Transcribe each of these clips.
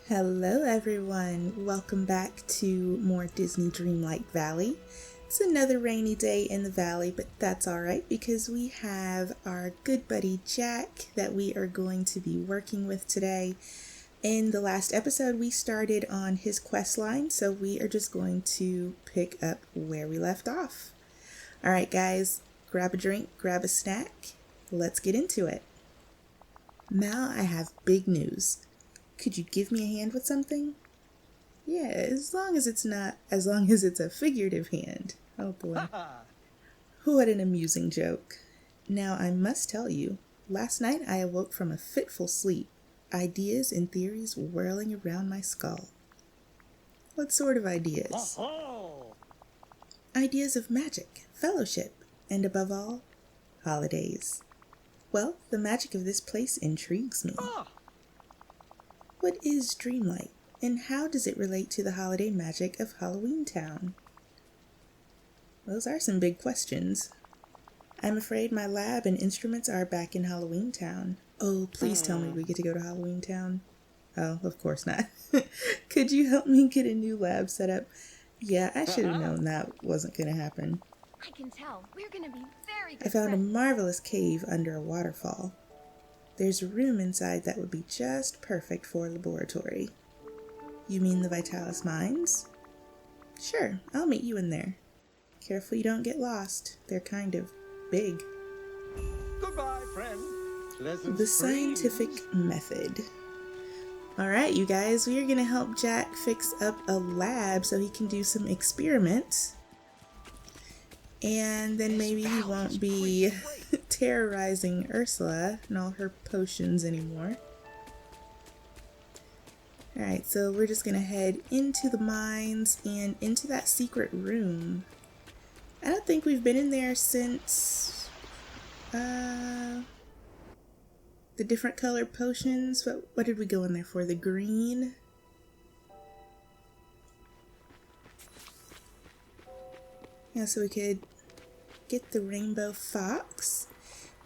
Hello everyone, welcome back to more Disney Dreamlight Valley. It's another rainy day in the valley, but that's alright because we have our good buddy Jack that we are going to be working with today. In the last episode we started on his quest line, so we are just going to pick up where we left off. Alright guys, grab a drink, grab a snack, let's get into it. Mal, I have big news. Could you give me a hand with something? Yeah, as long as it's a figurative hand. Oh boy. What an amusing joke. Now I must tell you, last night I awoke from a fitful sleep, ideas and theories whirling around my skull. What sort of ideas? Ideas of magic, fellowship, and above all, holidays. Well, the magic of this place intrigues me. What is Dreamlight, and how does it relate to the holiday magic of Halloween Town? Those are some big questions. I'm afraid my lab and instruments are back in Halloween Town. Oh, please tell me we get to go to Halloween Town. Oh, of course not. Could you help me get a new lab set up? Yeah, I should have known that wasn't going to happen. I can tell. We're going to be very good I found a friends. marvelous cave under a waterfall. There's a room inside that would be just perfect for a laboratory. You mean the Vitalis mines? Sure, I'll meet you in there. Careful you don't get lost. They're kind of big. Goodbye, friend. The scientific method. Alright, you guys, we are going to help Jack fix up a lab so he can do some experiments. And then maybe he won't be terrorizing Ursula and all her potions anymore. Alright, so we're just going to head into the mines and into that secret room. I don't think we've been in there since the different colored potions. What did we go in there for? The green? Yeah, so we could get the rainbow fox.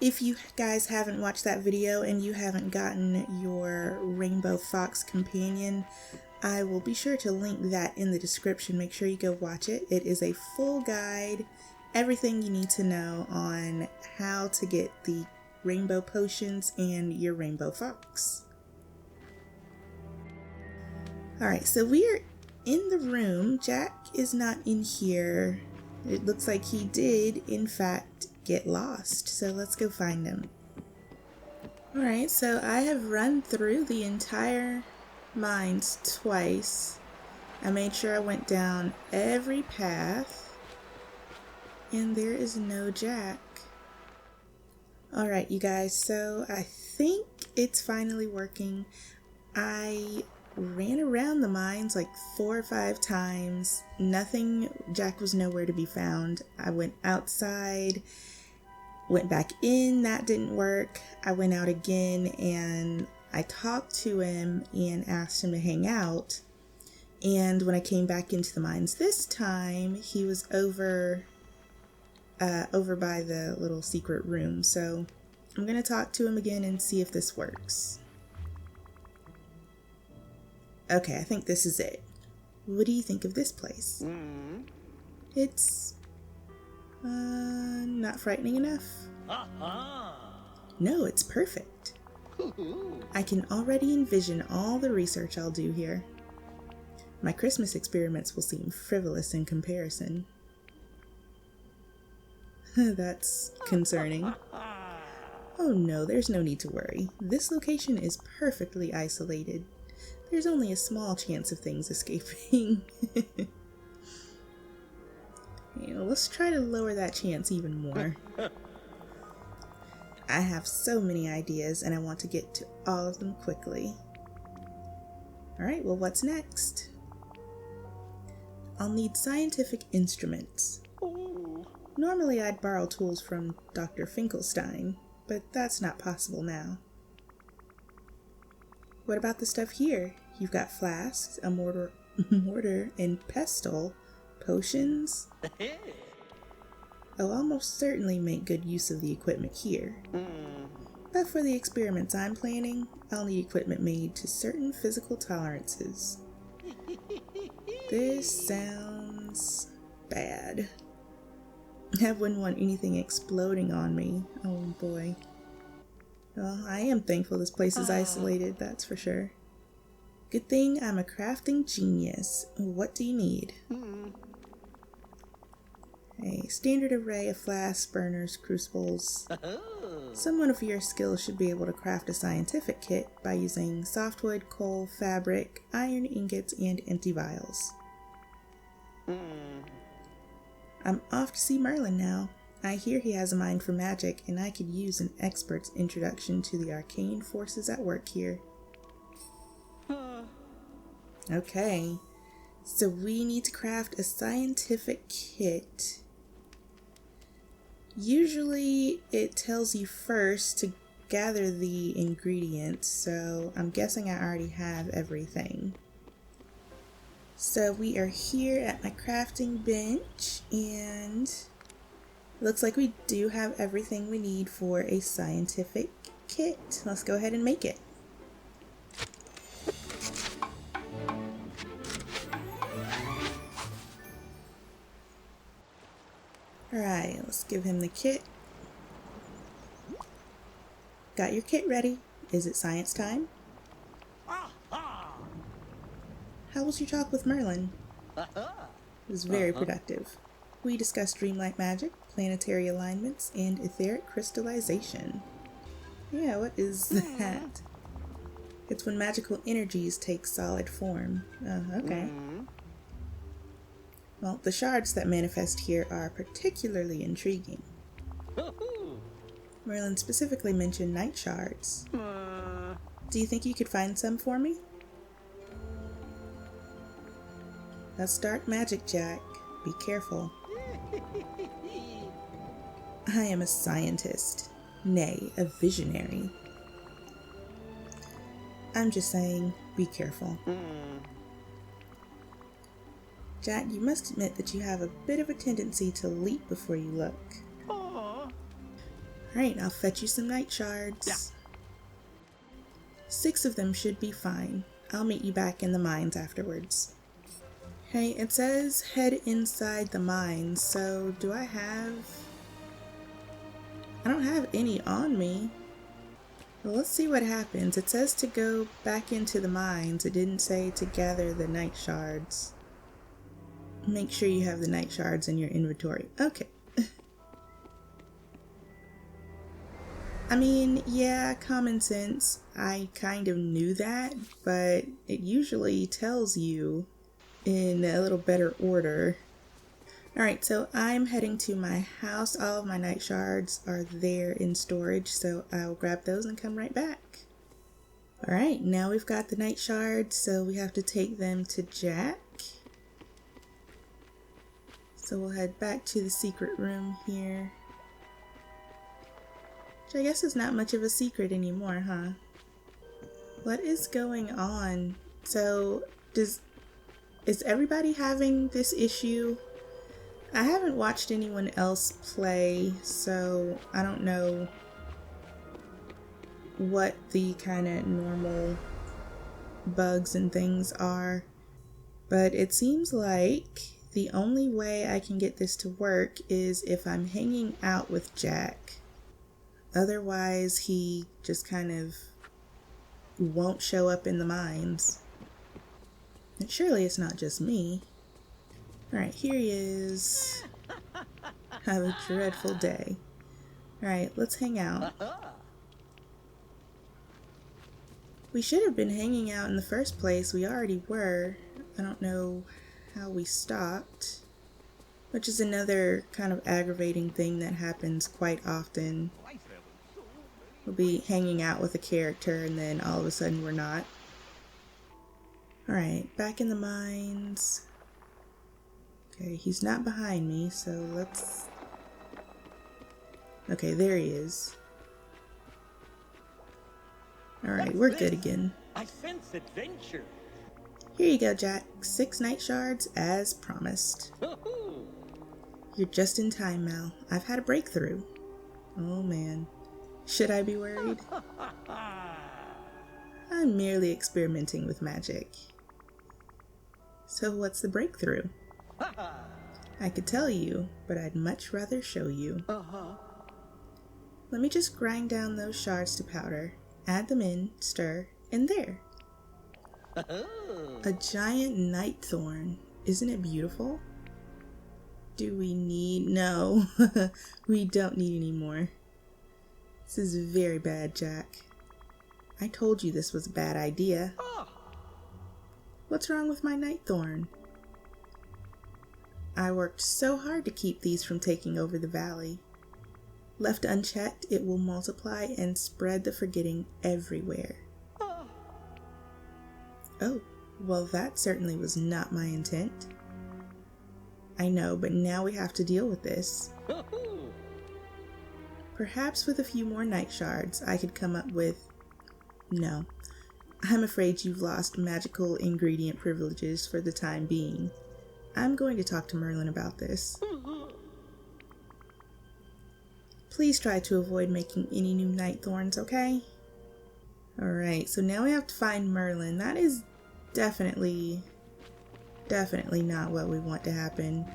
If you guys haven't watched that video and you haven't gotten your rainbow fox companion, I will be sure to link that in the description. Make sure you go watch it. It is a full guide, everything you need to know on how to get the rainbow potions and your rainbow fox. Alright, so we are in the room. Jack is not in here. It looks like he did, in fact, get lost. So let's go find him. Alright, so I have run through the entire mines twice. I made sure I went down every path. And there is no Jack. Alright, you guys, so I think it's finally working. I ran around the mines like 4 or 5 times. Jack was nowhere to be found. I went outside, went back in, that didn't work. I went out again and I talked to him and asked him to hang out. And when I came back into the mines this time, he was over by the little secret room. So I'm gonna talk to him again and see if this works. Okay, I think this is it. What do you think of this place? It's not frightening enough. No, it's perfect. I can already envision all the research I'll do here. My Christmas experiments will seem frivolous in comparison. That's concerning. Oh no, there's no need to worry. This location is perfectly isolated. There's only a small chance of things escaping. Let's try to lower that chance even more. I have so many ideas and I want to get to all of them quickly. Alright, well, what's next? I'll need scientific instruments. Normally I'd borrow tools from Dr. Finkelstein, but that's not possible now. What about the stuff here? You've got flasks, a mortar and pestle, potions. I'll almost certainly make good use of the equipment here. But for the experiments I'm planning, I'll need equipment made to certain physical tolerances. This sounds bad. I wouldn't want anything exploding on me. Oh boy. Well, I am thankful this place is isolated, that's for sure. Good thing I'm a crafting genius. What do you need? A standard array of flasks, burners, crucibles. Someone of your skills should be able to craft a scientific kit by using softwood, coal, fabric, iron ingots, and empty vials. I'm off to see Merlin now. I hear he has a mind for magic, and I could use an expert's introduction to the arcane forces at work here. Okay, so we need to craft a scientific kit. Usually it tells you first to gather the ingredients, so I'm guessing I already have everything. So we are here at my crafting bench, and looks like we do have everything we need for a scientific kit. Let's go ahead and make it. Alright, let's give him the kit. Got your kit ready. Is it science time? How was your talk with Merlin? It was very productive. We discussed Dreamlight magic, planetary alignments, and etheric crystallization. Yeah, what is that? It's when magical energies take solid form. Oh, okay. Well, the shards that manifest here are particularly intriguing. Merlin specifically mentioned night shards. Do you think you could find some for me? That's dark magic, Jack. Be careful. I am a scientist, nay, a visionary. I'm just saying, be careful. Jack, you must admit that you have a bit of a tendency to leap before you look. Alright, I'll fetch you some night shards. Yeah. 6 of them should be fine. I'll meet you back in the mines afterwards. Hey, it says head inside the mines, so do I don't have any on me. Well, let's see what happens. It says to go back into the mines. It didn't say to gather the night shards. Make sure you have the night shards in your inventory. Okay. I mean, yeah, common sense. I kind of knew that, but it usually tells you in a little better order. Alright, so I'm heading to my house. All of my night shards are there in storage, so I'll grab those and come right back. Alright, now we've got the night shards, so we have to take them to Jack. So we'll head back to the secret room here. Which I guess is not much of a secret anymore, huh? What is going on? So, is everybody having this issue? I haven't watched anyone else play, so I don't know what the kind of normal bugs and things are. But it seems like the only way I can get this to work is if I'm hanging out with Jack. Otherwise, he just kind of won't show up in the mines. And surely it's not just me. Alright, here he is. Have a dreadful day. Alright, let's hang out. We should have been hanging out in the first place. We already were. I don't know how we stopped. Which is another kind of aggravating thing that happens quite often. We'll be hanging out with a character and then all of a sudden we're not. Alright, back in the mines. Okay, he's not behind me, so let's... Okay, there he is. Alright, we're good again. I sense adventure. Here you go, Jack. 6 night shards, as promised. You're just in time, Mal. I've had a breakthrough. Oh, man. Should I be worried? I'm merely experimenting with magic. So what's the breakthrough? I could tell you, but I'd much rather show you. Let me just grind down those shards to powder, add them in, stir, and there. A giant night thorn. Isn't it beautiful? Do we need... No, we don't need any more. This is very bad, Jack. I told you this was a bad idea. What's wrong with my night thorn? I worked so hard to keep these from taking over the valley. Left unchecked, it will multiply and spread the forgetting everywhere. Oh, well, that certainly was not my intent. I know, but now we have to deal with this. Perhaps with a few more night shards, I could come up with... No, I'm afraid you've lost magical ingredient privileges for the time being. I'm going to talk to Merlin about this. Please try to avoid making any new night thorns, okay? Alright, so now we have to find Merlin. That is definitely not what we want to happen.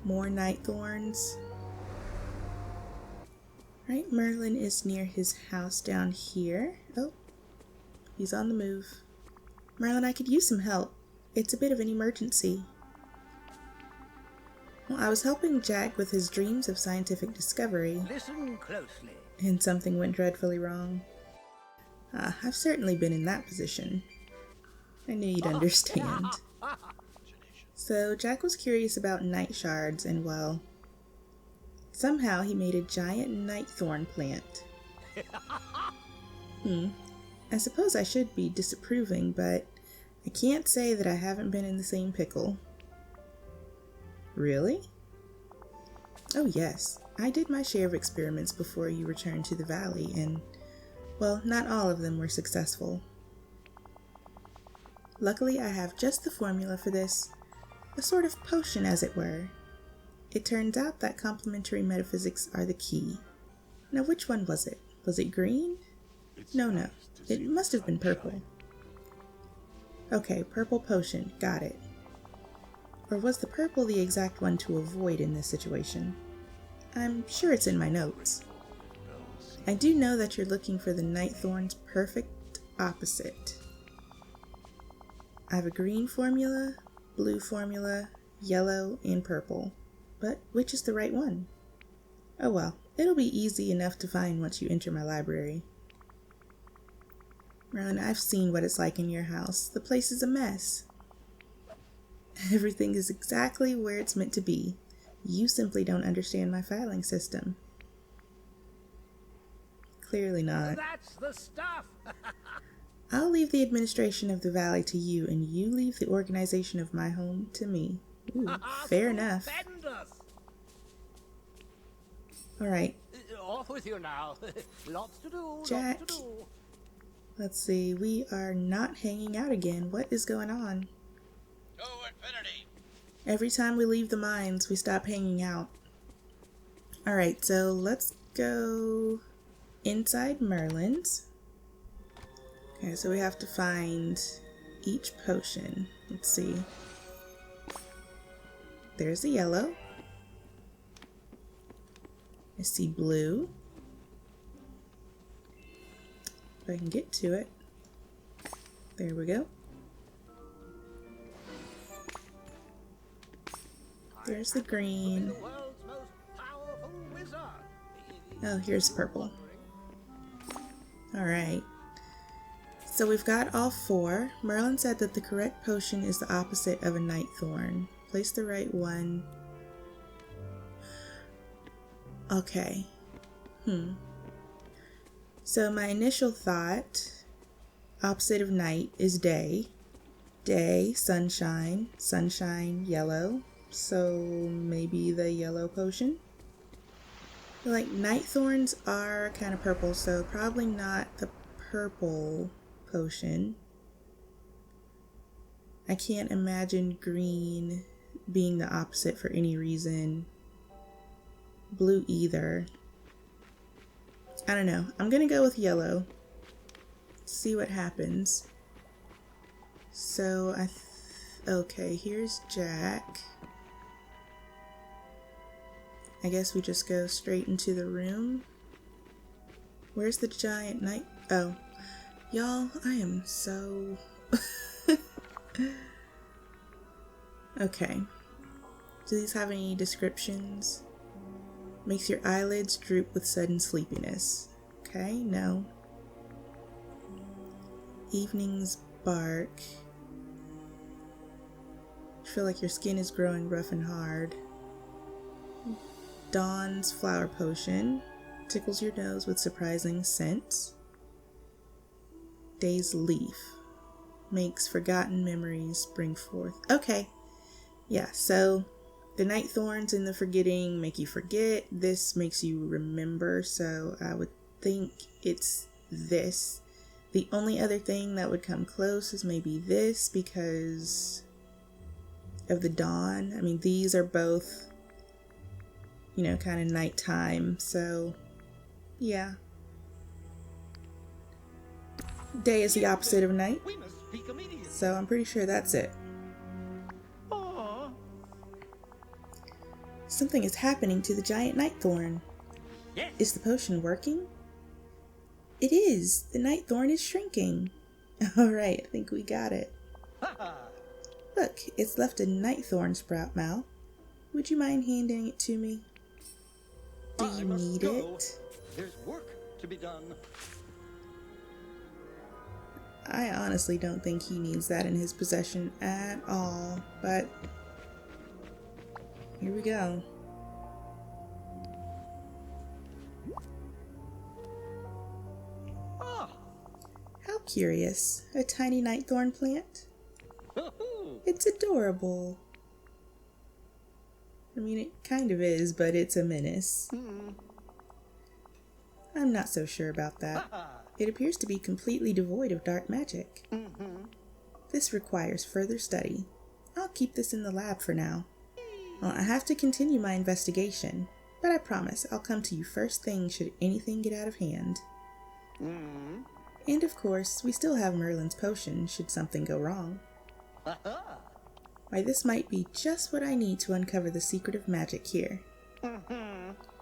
More night thorns. Right, Merlin is near his house down here. Oh, he's on the move. Merlin, I could use some help. It's a bit of an emergency. Well, I was helping Jack with his dreams of scientific discovery. Listen closely. And something went dreadfully wrong. I've certainly been in that position. I knew you'd understand. So Jack was curious about night shards and, well, somehow he made a giant night thorn plant. I suppose I should be disapproving, but I can't say that I haven't been in the same pickle. Really? Oh yes, I did my share of experiments before you returned to the valley, and, well, not all of them were successful. Luckily, I have just the formula for this, a sort of potion as it were. It turns out that complementary metaphysics are the key. Now which one was it? Was it green? No, it must have been purple. Okay, purple potion, got it. Or was the purple the exact one to avoid in this situation? I'm sure it's in my notes. I do know that you're looking for the night thorn's perfect opposite. I have a green formula, blue formula, yellow, and purple. But which is the right one? Oh well, it'll be easy enough to find once you enter my library. Merlin, I've seen what it's like in your house. The place is a mess. Everything is exactly where it's meant to be. You simply don't understand my filing system. Clearly not. That's the stuff. I'll leave the administration of the valley to you, and you leave the organization of my home to me. Ooh, fair enough. Alright. Off with you now. Lots to do. Jack. Lots to do. Let's see, we are not hanging out again. What is going on? To infinity. Every time we leave the mines, we stop hanging out. Alright, so let's go inside Merlin's. Okay, so we have to find each potion. Let's see. There's the yellow. I see blue. If I can get to it. There we go. There's the green. Oh, here's purple. Alright. So we've got all four. Merlin said that the correct potion is the opposite of a night thorn. Place the right one. Okay. So my initial thought, opposite of night is day. Day, sunshine, sunshine, yellow. So maybe the yellow potion? Like, night thorns are kind of purple, so probably not the purple potion. I can't imagine green being the opposite for any reason. Blue either. I don't know. I'm gonna go with yellow. See what happens. So okay, here's Jack. I guess we just go straight into the room. Where's the giant knight? Oh, y'all, I am so... Okay. Do these have any descriptions? Makes your eyelids droop with sudden sleepiness. Okay, no. Evening's bark. I feel like your skin is growing rough and hard. Dawn's flower potion. Tickles your nose with surprising scents. Day's leaf. Makes forgotten memories spring forth. Okay. Yeah, so the night thorns and the forgetting make you forget. This makes you remember, so I would think it's this. The only other thing that would come close is maybe this because of the dawn. I mean, these are both, you know, kind of nighttime, so yeah. Day is the opposite of night, so I'm pretty sure that's it. Something is happening to the giant night thorn. Yes. Is the potion working? It is. The night thorn is shrinking. Alright, I think we got it. Look, it's left a night thorn sprout, Mal. Would you mind handing it to me? Do you need it? There's work to be done. I honestly don't think he needs that in his possession at all, but here we go. How curious. A tiny night thorn plant? It's adorable. I mean, it kind of is, but it's a menace. I'm not so sure about that. It appears to be completely devoid of dark magic. This requires further study. I'll keep this in the lab for now. Well, I have to continue my investigation, but I promise I'll come to you first thing should anything get out of hand. And of course, we still have Merlin's potion should something go wrong. Why, this might be just what I need to uncover the secret of magic here.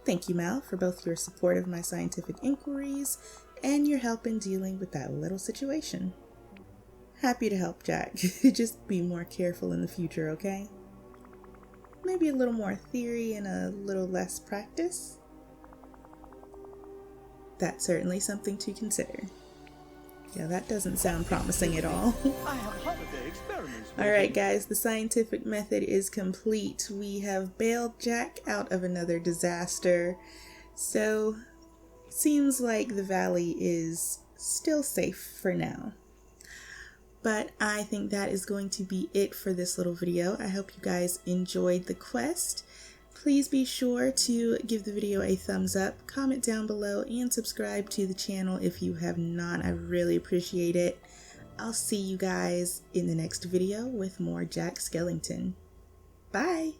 Thank you, Mal, for both your support of my scientific inquiries and your help in dealing with that little situation. Happy to help, Jack. Just be more careful in the future, okay? Maybe a little more theory and a little less practice? That's certainly something to consider. Yeah, that doesn't sound promising at all. I have holiday experiments. Alright guys, the scientific method is complete. We have bailed Jack out of another disaster. So, seems like the valley is still safe for now. But I think that is going to be it for this little video. I hope you guys enjoyed the quest. Please be sure to give the video a thumbs up, comment down below, and subscribe to the channel if you have not. I really appreciate it. I'll see you guys in the next video with more Jack Skellington. Bye!